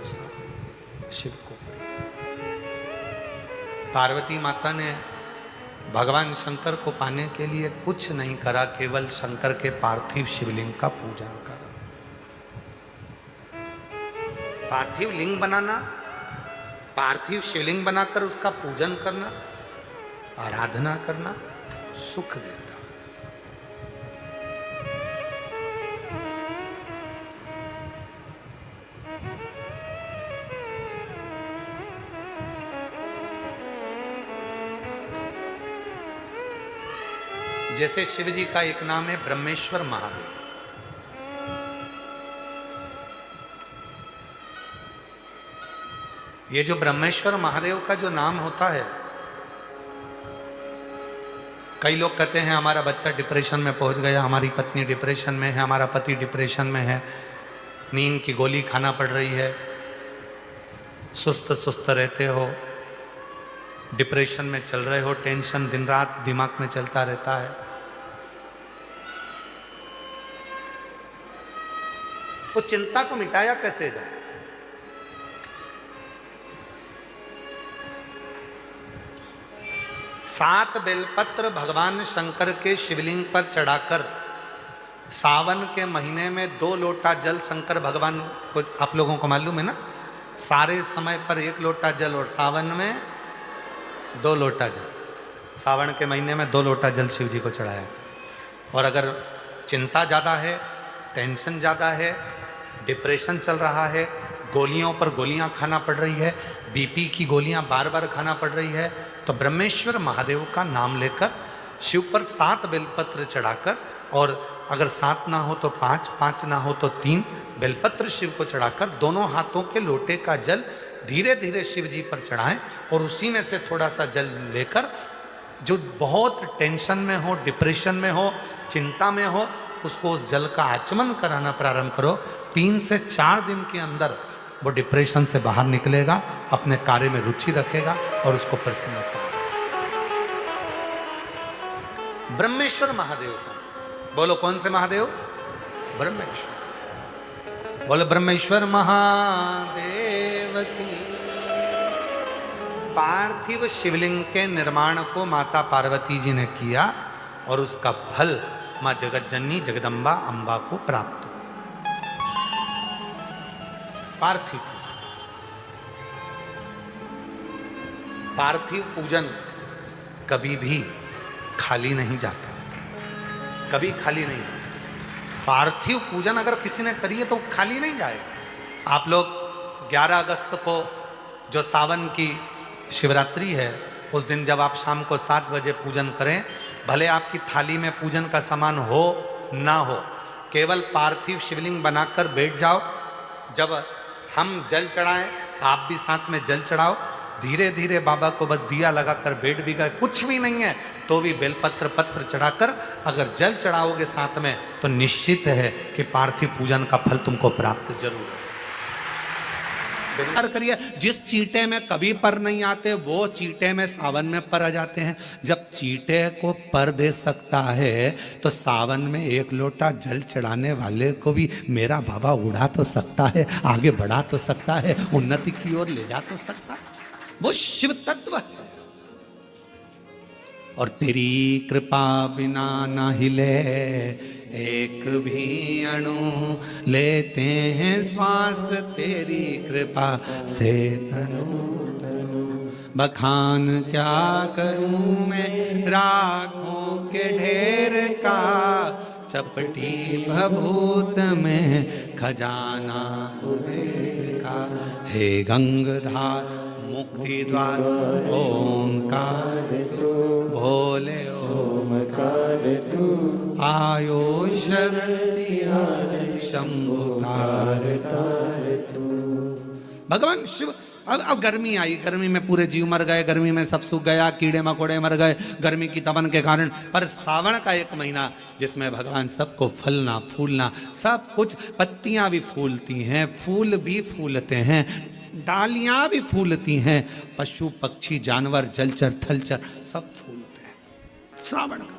सा शिव को। पार्वती माता ने भगवान शंकर को पाने के लिए कुछ नहीं करा, केवल शंकर के पार्थिव शिवलिंग का पूजन करा। पार्थिव लिंग बनाना, पार्थिव शिवलिंग बनाकर उसका पूजन करना, आराधना करना सुख देता। जैसे शिव जी का एक नाम है ब्रह्मेश्वर महादेव। ये जो ब्रह्मेश्वर महादेव का जो नाम होता है, कई लोग कहते हैं हमारा बच्चा डिप्रेशन में पहुंच गया, हमारी पत्नी डिप्रेशन में है, हमारा पति डिप्रेशन में है, नींद की गोली खाना पड़ रही है, सुस्त सुस्त रहते हो, डिप्रेशन में चल रहे हो, टेंशन दिन रात दिमाग में चलता रहता है। तो चिंता को मिटाया कैसे जाए? सात बेलपत्र भगवान शंकर के शिवलिंग पर चढ़ाकर सावन के महीने में 2 लोटा जल शंकर भगवान को, आप लोगों को मालूम है ना, सारे समय पर 1 लोटा जल और सावन में 2 लोटा जल। सावन के महीने में 2 लोटा जल शिव जी को चढ़ाया। और अगर चिंता ज़्यादा है, टेंशन ज़्यादा है, डिप्रेशन चल रहा है, गोलियों पर गोलियां खाना पड़ रही है, बीपी की गोलियां बार बार खाना पड़ रही है, तो ब्रह्मेश्वर महादेव का नाम लेकर शिव पर 7 बेलपत्र चढ़ाकर, और अगर 7 ना हो तो 5, 5 ना हो तो 3 बेलपत्र शिव को चढ़ाकर दोनों हाथों के लोटे का जल धीरे धीरे शिव जी पर चढ़ाएं, और उसी में से थोड़ा सा जल लेकर जो बहुत टेंशन में हो, डिप्रेशन में हो, चिंता में हो, उसको उस जल का आचमन कराना प्रारंभ करो। 3 से 4 दिन के अंदर वो डिप्रेशन से बाहर निकलेगा, अपने कार्य में रुचि रखेगा और उसको प्रसन्नता। ब्रह्मेश्वर महादेव का बोलो, कौन से महादेव? ब्रह्मेश्वर। बोलो ब्रह्मेश्वर महादेव की। पार्थिव शिवलिंग के निर्माण को माता पार्वती जी ने किया और उसका फल मां जगत जननी जगदम्बा अंबा को प्राप्त हुआ। पार्थिव पार्थिव पूजन कभी भी खाली नहीं जाता, कभी खाली नहीं जाता। पार्थिव पूजन अगर किसी ने करी है तो खाली नहीं जाएगा। आप लोग 11 अगस्त को जो सावन की शिवरात्रि है, उस दिन जब आप शाम को 7 बजे पूजन करें, भले आपकी थाली में पूजन का सामान हो ना हो, केवल पार्थिव शिवलिंग बनाकर बैठ जाओ। जब हम जल चढ़ाएं, आप भी साथ में जल चढ़ाओ। धीरे धीरे बाबा को बस दिया लगाकर बैठ भी गए, कुछ भी नहीं है तो भी बेलपत्र पत्र चढ़ाकर अगर जल चढ़ाओगे साथ में, तो निश्चित है कि पार्थिव पूजन का फल तुमको प्राप्त जरूर है। करिए, जिस चींटे में कभी पर नहीं आते वो चींटे में सावन में पर आ जाते हैं। जब चींटे को पर दे सकता है तो सावन में 1 लोटा जल चढ़ाने वाले को भी मेरा बाबा उड़ा तो सकता है, आगे बढ़ा तो सकता है, उन्नति की ओर ले जा तो सकता है। वो शिव तत्व है। और तेरी कृपा बिना ना हिले एक भी अणु, लेते हैं श्वास तेरी कृपा से तनु तनु। बखान क्या करूं मैं राखों के ढेर का, चपटी भभूत में खजाना कुबेर का। हे गंगाधार मुक्ति द्वार ओंकार तू, भोले ओंकार तू। आयो शरण शंभुतार तार तू। भगवान शिव। अब गर्मी आई, गर्मी में पूरे जीव मर गए, गर्मी में सब सूख गया, कीड़े मकोड़े मर गए गर्मी की तपन के कारण। पर सावन का 1 महीना जिसमें भगवान सबको फलना फूलना सब कुछ, पत्तियां भी फूलती हैं, फूल भी फूलते हैं, डालियां भी फूलती हैं, पशु पक्षी जानवर जलचर थलचर सब फूलते हैं। श्रावण का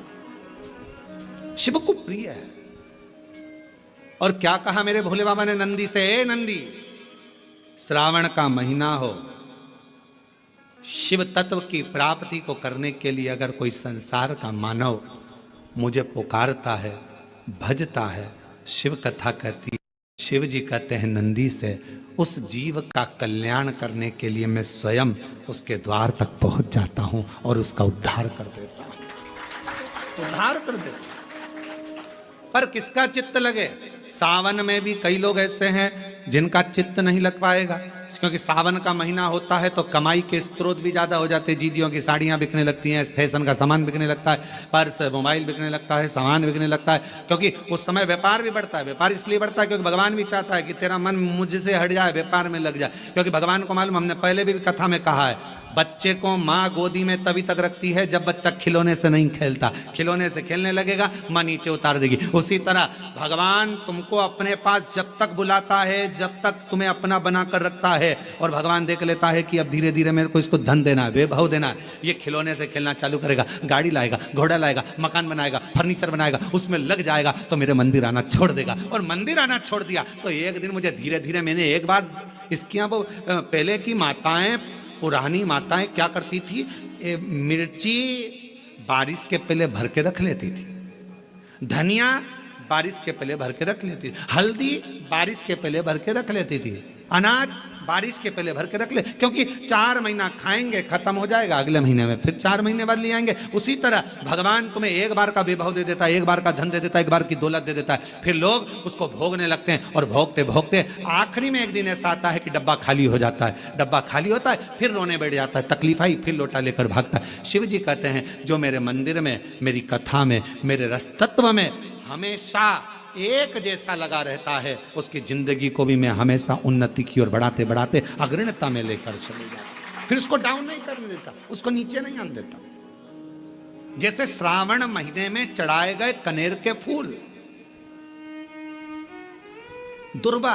शिव को प्रिय है। और क्या कहा मेरे भोले बाबा ने नंदी से? ए नंदी, श्रावण का महीना हो, शिव तत्व की प्राप्ति को करने के लिए अगर कोई संसार का मानव मुझे पुकारता है, भजता है, शिव कथा कहती है, शिव जी कहते हैं नंदी से, उस जीव का कल्याण करने के लिए मैं स्वयं उसके द्वार तक पहुंच जाता हूं और उसका उद्धार कर देता हूं, उद्धार कर देता हूं। पर किसका चित्त लगे? सावन में भी कई लोग ऐसे हैं जिनका चित्त नहीं लग पाएगा, क्योंकि सावन का महीना होता है तो कमाई के स्रोत भी ज़्यादा हो जाते हैं। जीजियों की साड़ियाँ बिकने लगती हैं, फैशन का सामान बिकने लगता है, पर्स मोबाइल बिकने लगता है, सामान बिकने लगता है, क्योंकि उस समय व्यापार भी बढ़ता है। व्यापार इसलिए बढ़ता है क्योंकि भगवान भी चाहता है कि तेरा मन मुझसे हट जाए, व्यापार में लग जाए। क्योंकि भगवान को मालूम, हमने पहले भी कथा में कहा है, बच्चे को माँ गोदी में तभी तक रखती है जब बच्चा खिलौने से नहीं खेलता। खिलौने से खेलने लगेगा, माँ नीचे उतार देगी। उसी तरह भगवान तुमको अपने पास जब तक बुलाता है, जब तक तुम्हें अपना बना कर रखता है, और भगवान देख लेता है कि अब धीरे धीरे मेरे को इसको धन देना है, वैभव देना है, ये खिलौने से खेलना चालू करेगा, गाड़ी लाएगा, घोड़ा लाएगा, मकान बनाएगा, फर्नीचर बनाएगा, उसमें लग जाएगा, तो मेरे मंदिर आना छोड़ देगा। और मंदिर आना छोड़ दिया तो एक दिन मुझे धीरे धीरे, मैंने एक बार इसकी यहाँ वो पहले की माताएं, पुरानी माताएं क्या करती थी, मिर्ची बारिश के पहले भर के रख लेती थी, धनिया बारिश के पहले भर के रख लेती थी, हल्दी बारिश के पहले भर के रख लेती थी, अनाज बारिश के पहले भर के रख ले, क्योंकि 4 महीना खाएंगे, खत्म हो जाएगा, अगले महीने में फिर 4 महीने बाद ले आएंगे। उसी तरह भगवान तुम्हें एक बार का विभव दे देता है, एक बार का धन दे देता है, एक बार की दौलत दे देता है, फिर लोग उसको भोगने लगते हैं, और भोगते भोगते आखिरी में एक दिन ऐसा आता है कि डब्बा खाली हो जाता है। डब्बा खाली होता है, फिर रोने बैठ जाता है, तकलीफ आई, फिर लोटा लेकर भागता है। शिव जी कहते हैं जो मेरे मंदिर में, मेरी कथा में, मेरे रस तत्व में हमेशा एक जैसा लगा रहता है, उसकी जिंदगी को भी मैं हमेशा उन्नति की ओर बढ़ाते बढ़ाते अग्रणता में लेकर चले जाता, फिर उसको डाउन नहीं करने देता, उसको नीचे नहीं आने देता। जैसे श्रावण महीने में चढ़ाए गए कनेर के फूल, दुर्वा,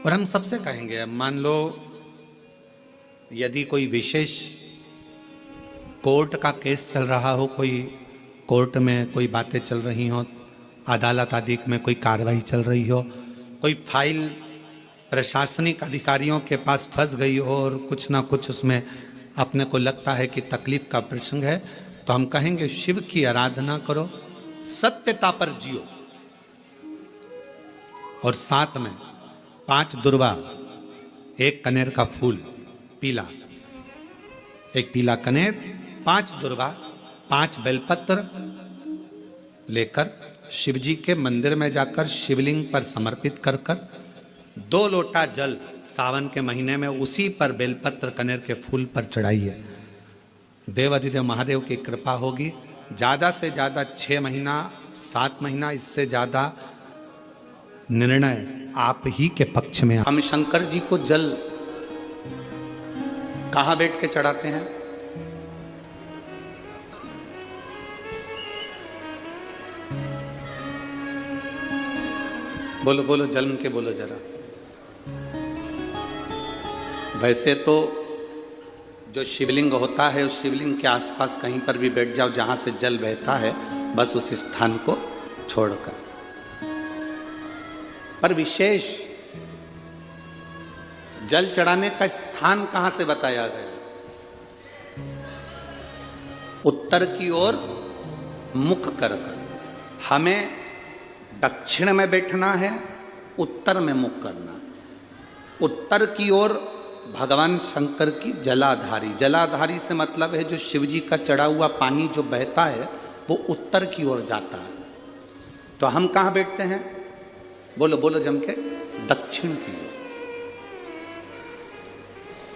और हम सबसे कहेंगे, मान लो यदि कोई विशेष कोर्ट का केस चल रहा हो, कोई कोर्ट में कोई बातें चल रही हो, अदालत आदि में कोई कार्रवाई चल रही हो, कोई फाइल प्रशासनिक अधिकारियों के पास फंस गई हो और कुछ ना कुछ उसमें अपने को लगता है कि तकलीफ का प्रसंग है, तो हम कहेंगे शिव की आराधना करो, सत्यता पर जियो, और साथ में 5 दुर्वा, 1 कनेर का फूल पीला, एक पीला कनेर, 5 दुर्वा, 5 बेलपत्र लेकर शिव जी के मंदिर में जाकर शिवलिंग पर समर्पित कर कर 2 लोटा जल सावन के महीने में उसी पर बेलपत्र कनेर के फूल पर चढ़ाइए। देवाधिदेव महादेव की कृपा होगी। ज़्यादा से ज़्यादा 6 महीना, 7 महीना, इससे ज़्यादा निर्णय आप ही के पक्ष में। हम शंकर जी को जल कहाँ बैठ के चढ़ाते हैं? बोलो बोलो, जल के बोलो जरा। वैसे तो जो शिवलिंग होता है उस शिवलिंग के आसपास कहीं पर भी बैठ जाओ जहां से जल बहता है, बस उस स्थान को छोड़कर। पर विशेष जल चढ़ाने का स्थान कहां से बताया गया? उत्तर की ओर मुख कर हमें दक्षिण में बैठना है, उत्तर में मुख करना। उत्तर की ओर भगवान शंकर की जलाधारी, जलाधारी से मतलब है जो शिव जी का चढ़ा हुआ पानी जो बहता है वो उत्तर की ओर जाता है। तो हम कहाँ बैठते हैं? बोलो बोलो जम के, दक्षिण की ओर।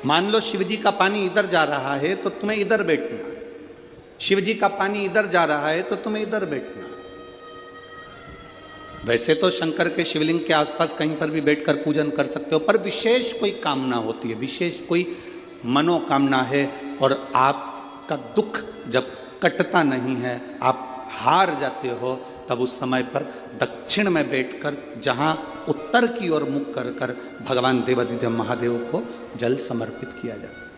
मान लो शिव जी का पानी इधर जा रहा है तो तुम्हें इधर बैठना है, शिव जी का पानी इधर जा रहा है तो तुम्हें इधर बैठना है। वैसे तो शंकर के शिवलिंग के आसपास कहीं पर भी बैठकर पूजन कर सकते हो, पर विशेष कोई कामना होती है, विशेष कोई मनोकामना है, और आपका दुख जब कटता नहीं है, आप हार जाते हो, तब उस समय पर दक्षिण में बैठकर जहां उत्तर की ओर मुख कर कर भगवान देवाधिदेव महादेव को जल समर्पित किया जाता है।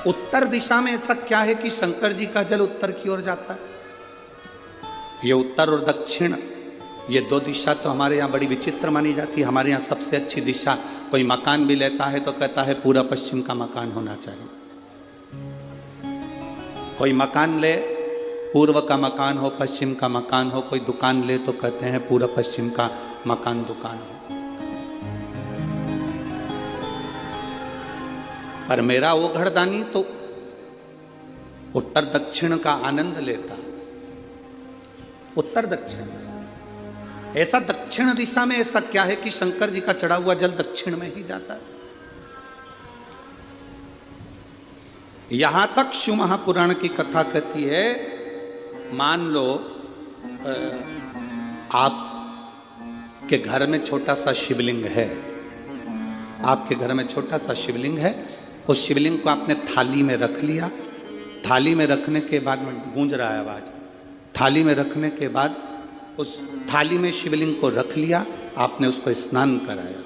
उत्तर दिशा में ऐसा क्या है कि शंकर जी का जल उत्तर की ओर जाता है? ये उत्तर और दक्षिण, ये दो दिशा तो हमारे यहाँ बड़ी विचित्र मानी जाती है। हमारे यहाँ सबसे अच्छी दिशा, कोई मकान भी लेता है तो कहता है पूरा पश्चिम का मकान होना चाहिए। कोई मकान ले, पूर्व का मकान हो, पश्चिम का मकान हो। कोई दुकान ले तो कहते हैं पूरा पश्चिम का मकान दुकान हो। पर मेरा वो घरदानी तो उत्तर दक्षिण का आनंद लेता। उत्तर दक्षिण, ऐसा दक्षिण दिशा में ऐसा क्या है कि शंकर जी का चढ़ा हुआ जल दक्षिण में ही जाता है। यहां तक शिव महापुराण की कथा कहती है, मान लो आपके घर में छोटा सा शिवलिंग है, आपके घर में छोटा सा शिवलिंग है, उस शिवलिंग को आपने थाली में रख लिया। थाली में रखने के बाद में गूंज रहा है आवाज, थाली में रखने के बाद उस थाली में शिवलिंग को रख लिया, आपने उसको स्नान कराया।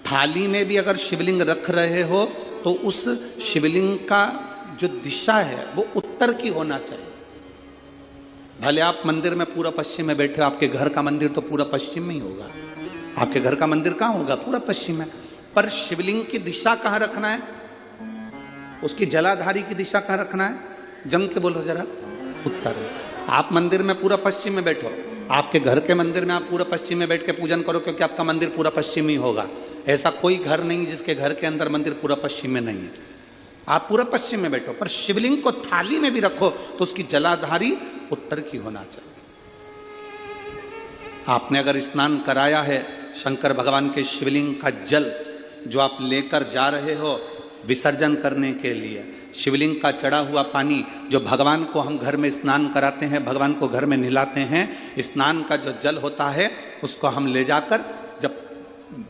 थाली में भी अगर शिवलिंग रख रहे हो तो उस शिवलिंग का जो दिशा है वो उत्तर की होना चाहिए। भले आप मंदिर में पूरा पश्चिम में बैठे हो, आपके घर का मंदिर तो पूरा पश्चिम में ही होगा। आपके घर का मंदिर कहाँ होगा? पूरा पश्चिम में। पर शिवलिंग की दिशा कहाँ रखना है? उसकी जलाधारी की दिशा कहाँ रखना है? जम के बोलो जरा। उत्तर। आप मंदिर में पूरा पश्चिम में बैठो, आपके घर के मंदिर में आप पूरा पश्चिम में बैठ के पूजन करो, क्योंकि आपका मंदिर पूरा पश्चिम ही होगा। ऐसा कोई घर नहीं जिसके घर के अंदर मंदिर पूरा पश्चिम में नहीं है। आप पूरा पश्चिम में बैठो, पर शिवलिंग को थाली में भी रखो तो उसकी जलाधारी उत्तर की होना चाहिए। आपने अगर स्नान कराया है, शंकर भगवान के शिवलिंग का जल जो आप लेकर जा रहे हो विसर्जन करने के लिए, शिवलिंग का चढ़ा हुआ पानी जो भगवान को हम घर में स्नान कराते हैं, भगवान को घर में नहलाते हैं, स्नान का जो जल होता है उसको हम ले जाकर जब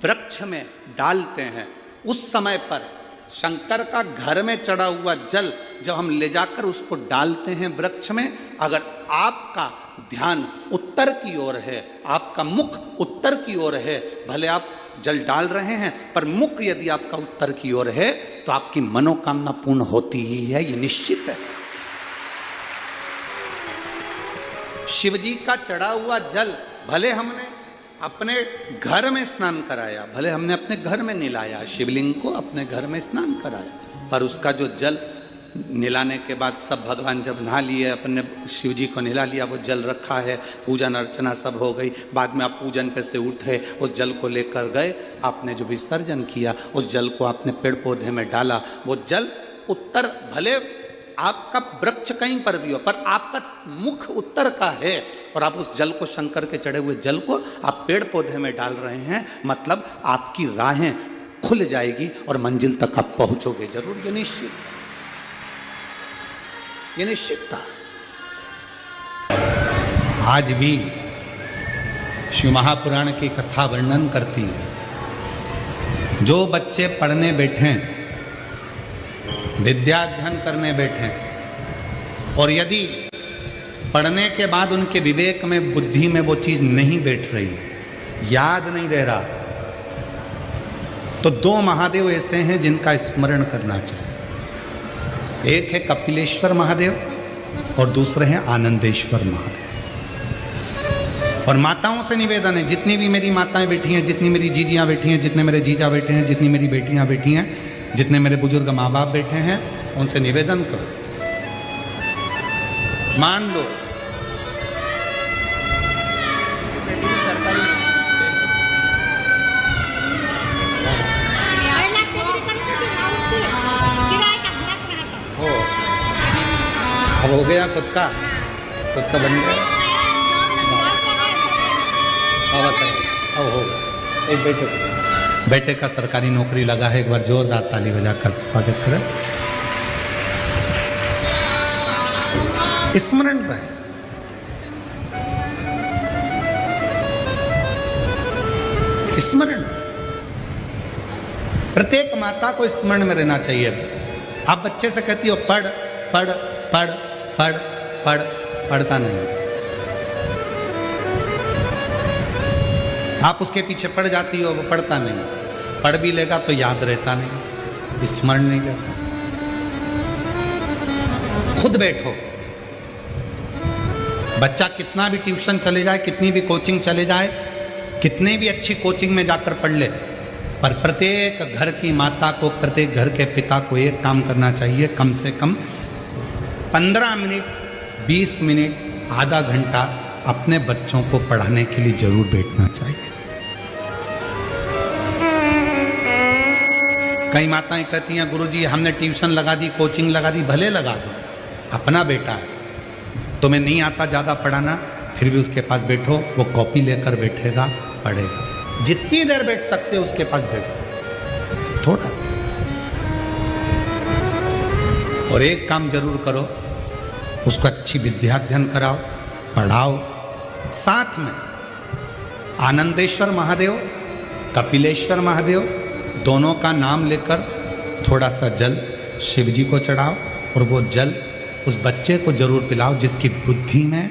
वृक्ष में डालते हैं, उस समय पर शंकर का घर में चढ़ा हुआ जल जब हम ले जाकर उसको डालते हैं वृक्ष में, अगर आपका ध्यान उत्तर की ओर है, आपका मुख उत्तर की ओर है, भले आप जल डाल रहे हैं पर मुख यदि आपका उत्तर की ओर है तो आपकी मनोकामना पूर्ण होती ही है, ये निश्चित है। शिव जी का चढ़ा हुआ जल भले हमने अपने घर में स्नान कराया, भले हमने अपने घर में नहलाया, शिवलिंग को अपने घर में स्नान कराया, पर उसका जो जल नहलाने के बाद सब भगवान जब नहा लिए, अपने शिव जी को नहला लिया, वो जल रखा है, पूजन अर्चना सब हो गई, बाद में आप पूजन पे से उठे, उस जल को लेकर गए, आपने जो विसर्जन किया उस जल को आपने पेड़ पौधे में डाला, वो जल उत्तर, भले आपका वृक्ष कहीं पर भी हो पर आपका मुख उत्तर का है, और आप उस जल को, शंकर के चढ़े हुए जल को आप पेड़ पौधे में डाल रहे हैं, मतलब आपकी राहें खुल जाएगी और मंजिल तक आप पहुंचोगे जरूर, ये निश्चित, ये निश्चित था। आज भी शिव महापुराण की कथा वर्णन करती है, जो बच्चे पढ़ने बैठे, विद्याध्ययन करने बैठे, और यदि पढ़ने के बाद उनके विवेक में, बुद्धि में वो चीज नहीं बैठ रही है, याद नहीं रह रहा, तो दो महादेव ऐसे हैं जिनका स्मरण करना चाहिए। एक है कपिलेश्वर महादेव और दूसरे हैं आनंदेश्वर महादेव। और माताओं से निवेदन है, जितनी भी मेरी माताएं बैठी हैं, जितनी मेरी जीजियां बैठी हैं, जितने मेरे जीजा बैठे हैं, जितनी मेरी बेटियां बैठी हैं, जितने मेरे बुजुर्ग माँ बाप बैठे हैं, उनसे निवेदन करो, मान लो अब हो गया खुद का बन गया, अब हो गया। एक बेटे का सरकारी नौकरी लगा है, एक बार जोरदार ताली बजाकर स्वागत करें। स्मरण रहे, स्मरण, प्रत्येक माता को स्मरण में रहना चाहिए। आप बच्चे से कहती हो पढ़ पढ़ पढ़ पढ़ पढ़, पढ़ता नहीं, आप उसके पीछे पड़ जाती हो, वो पढ़ता नहीं, पढ़ भी लेगा तो याद रहता नहीं, स्मरण नहीं रहता। खुद बैठो, बच्चा कितना भी ट्यूशन चले जाए, कितनी भी कोचिंग चले जाए, कितने भी अच्छी कोचिंग में जाकर पढ़ ले, पर प्रत्येक घर की माता को, प्रत्येक घर के पिता को एक काम करना चाहिए, कम से कम 15 मिनट, 20 मिनट, आधा घंटा अपने बच्चों को पढ़ाने के लिए जरूर बैठना चाहिए। कई माताएं कहती हैं गुरुजी हमने ट्यूशन लगा दी, कोचिंग लगा दी, भले लगा दो, अपना बेटा है, तुम्हें नहीं आता ज़्यादा पढ़ाना, फिर भी उसके पास बैठो, वो कॉपी लेकर बैठेगा, पढ़ेगा। जितनी देर बैठ सकते हो उसके पास बैठो थोड़ा। और एक काम जरूर करो, उसको अच्छी विद्या अध्ययन कराओ, पढ़ाओ। साथ में आनंदेश्वर महादेव, कपिलेश्वर महादेव दोनों का नाम लेकर थोड़ा सा जल शिव जी को चढ़ाओ, और वो जल उस बच्चे को जरूर पिलाओ जिसकी बुद्धि में,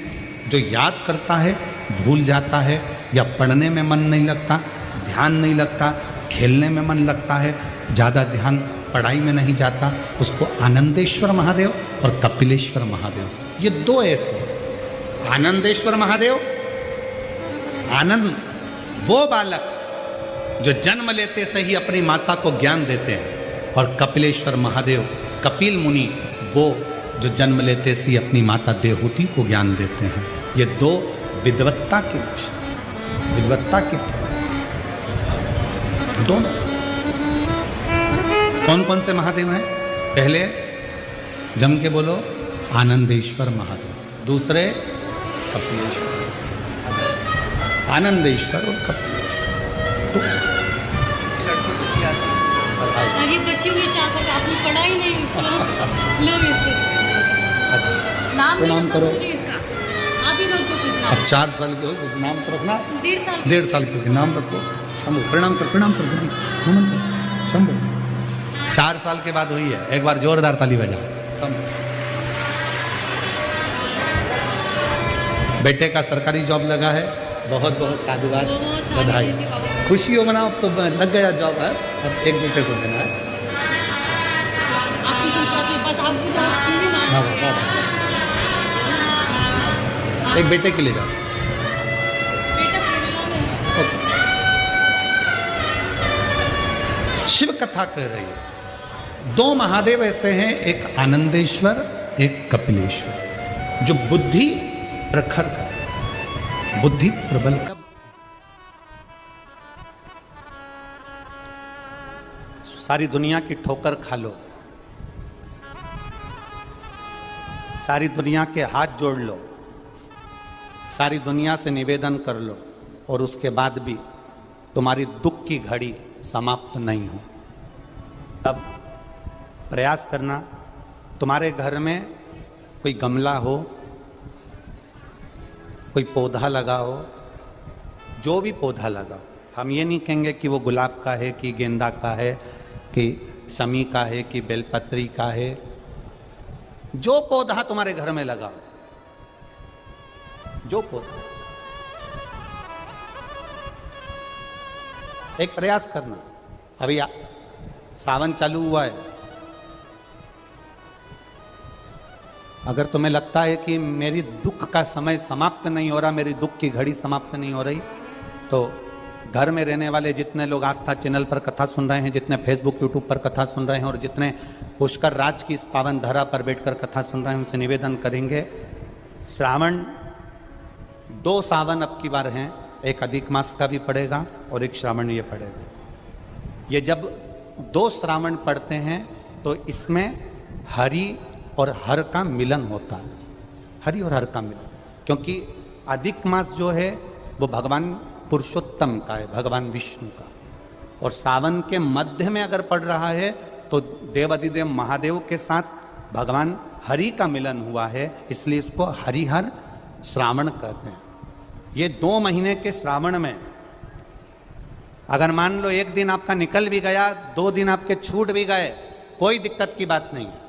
जो याद करता है भूल जाता है, या पढ़ने में मन नहीं लगता, ध्यान नहीं लगता, खेलने में मन लगता है, ज़्यादा ध्यान पढ़ाई में नहीं जाता, उसको आनंदेश्वर महादेव और कपिलेश्वर महादेव, ये दो ऐसे हैं। आनंदेश्वर महादेव, आनंद वो बालक जो जन्म लेते से ही अपनी माता को ज्ञान देते हैं, और कपिलेश्वर महादेव, कपिल मुनि, वो जो जन्म लेते से ही अपनी माता देवहूति को ज्ञान देते हैं। ये दो विद्वत्ता के विषय, विद्वत्ता के दोनों। कौन कौन से महादेव हैं? पहले जम के बोलो, आनंदेश्वर महादेव। दूसरे कपिलेश्वर, आनंदेश्वर और कपिलेश्वर। तो ये बच्चे भी चाह सकते, आपने पढ़ा ही नहीं इसको, लो इसको नाम करो इसका, आप ही रख दो कुछ नाम। अब 4 साल के हो, नाम तो रखना, 1.5 साल के नाम रखो। शंभू, प्रणाम कर, प्रणाम कर, नमन कर, शंभू। 4 साल के बाद हुई है, एक बार जोरदार ताली बजा। बेटे का सरकारी जॉब लगा है, बहुत बहुत साधुवाद, बधाई, खुशी हो मनाओ। अब तो लग गया जॉब है, अब एक बेटे को देना है। आपकी कृपा से बस आपको तो अच्छी भी ना। एक बेटे के लिए जाओ। बेटा केरला में है। शिव कथा कह रही है, 2 महादेव ऐसे हैं, एक आनंदेश्वर, एक कपिलेश्वर, जो बुद्धि प्रखर कर, बुद्धि प्रबल कर। सारी दुनिया की ठोकर खा लो, सारी दुनिया के हाथ जोड़ लो, सारी दुनिया से निवेदन कर लो, और उसके बाद भी तुम्हारी दुख की घड़ी समाप्त नहीं हो, तब प्रयास करना। तुम्हारे घर में कोई गमला हो, कोई पौधा लगा हो, जो भी पौधा लगा, हम ये नहीं कहेंगे कि वो गुलाब का है, कि गेंदा का है, कि शमी का है, कि बेलपत्री का है, जो पौधा तुम्हारे घर में लगा, जो पौधा, एक प्रयास करना। अभी सावन चालू हुआ है, अगर तुम्हें लगता है कि मेरी दुख का समय समाप्त नहीं हो रहा, मेरी दुख की घड़ी समाप्त नहीं हो रही, तो घर में रहने वाले जितने लोग आस्था चैनल पर कथा सुन रहे हैं, जितने फेसबुक यूट्यूब पर कथा सुन रहे हैं, और जितने पुष्कर राज की इस पावन धरा पर बैठकर कथा सुन रहे हैं, उनसे निवेदन करेंगे, श्रावण 2 सावन अब की बार हैं, एक अधिक मास का भी पड़ेगा और एक श्रावण ये पड़ेगा। ये जब 2 श्रावण पड़ते हैं तो इसमें हरि और हर का मिलन होता है, हरि और हर का मिलन, क्योंकि अधिक मास जो है वो भगवान पुरुषोत्तम का है, भगवान विष्णु का, और सावन के मध्य में अगर पड़ रहा है तो देवाधिदेव महादेव के साथ भगवान हरि का मिलन हुआ है, इसलिए इसको हरिहर श्रावण कहते हैं। ये 2 महीने के श्रावण में अगर मान लो एक दिन आपका निकल भी गया, 2 दिन आपके छूट भी गए, कोई दिक्कत की बात नहीं है।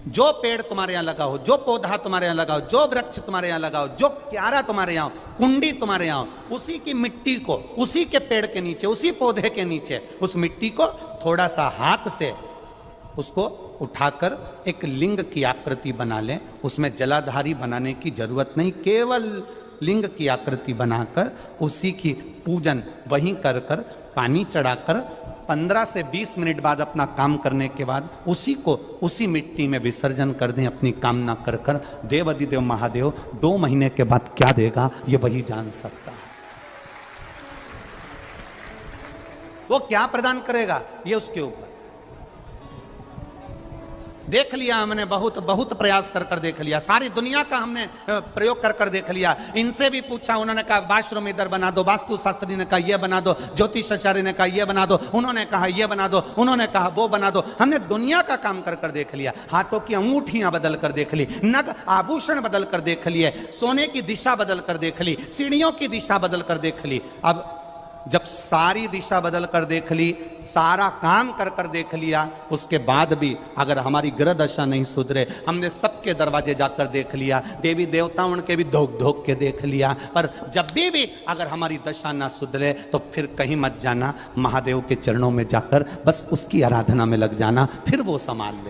जो पेड़ तुम्हारे यहाँ लगा हो, जो पौधा तुम्हारे यहाँ लगा हो, जो वृक्ष तुम्हारे यहाँ लगा हो, जो क्यारा तुम्हारे यहाँ हो, कुंडी तुम्हारे यहाँ हो, उसी की मिट्टी को, उसी के पेड़ के नीचे, उसी पौधे के नीचे, उस मिट्टी को थोड़ा सा हाथ से उसको उठाकर एक लिंग की आकृति बना लें। उसमें जलाधारी बनाने की जरूरत नहीं, केवल लिंग की आकृति बनाकर उसी की पूजन वहीं कर कर पानी चढ़ाकर 15 से 20 मिनट बाद अपना काम करने के बाद उसी को उसी मिट्टी में विसर्जन कर दें अपनी कामना कर कर। देव अधिदेव महादेव 2 महीने के बाद क्या देगा ये वही जान सकता है। वो क्या प्रदान करेगा ये उसके ऊपर। देख लिया हमने, बहुत बहुत प्रयास कर कर देख लिया, सारी दुनिया का हमने प्रयोग कर कर देख लिया। इनसे भी पूछा, उन्होंने कहा वाशरूम इधर बना दो, वास्तु शास्त्री ने कहा ये बना दो, ज्योतिषाचार्य ने कहा ये बना दो, उन्होंने कहा ये बना दो, उन्होंने कहा वो बना दो। हमने दुनिया का काम कर कर देख लिया, हाथों की अंगूठियां बदल कर देख ली, नग आभूषण बदल कर देख लिए, सोने की दिशा बदल कर देख ली, सीढ़ियों की दिशा बदल कर देख ली। अब जब सारी दिशा बदल कर देख ली, सारा काम कर कर देख लिया, उसके बाद भी अगर हमारी ग्रह दशा नहीं सुधरे, हमने सबके दरवाजे जाकर देख लिया, देवी देवताओं उनके भी धोख धोख के देख लिया, पर जब भी अगर हमारी दशा ना सुधरे तो फिर कहीं मत जाना, महादेव के चरणों में जाकर बस उसकी आराधना में लग जाना, फिर वो संभाल ले।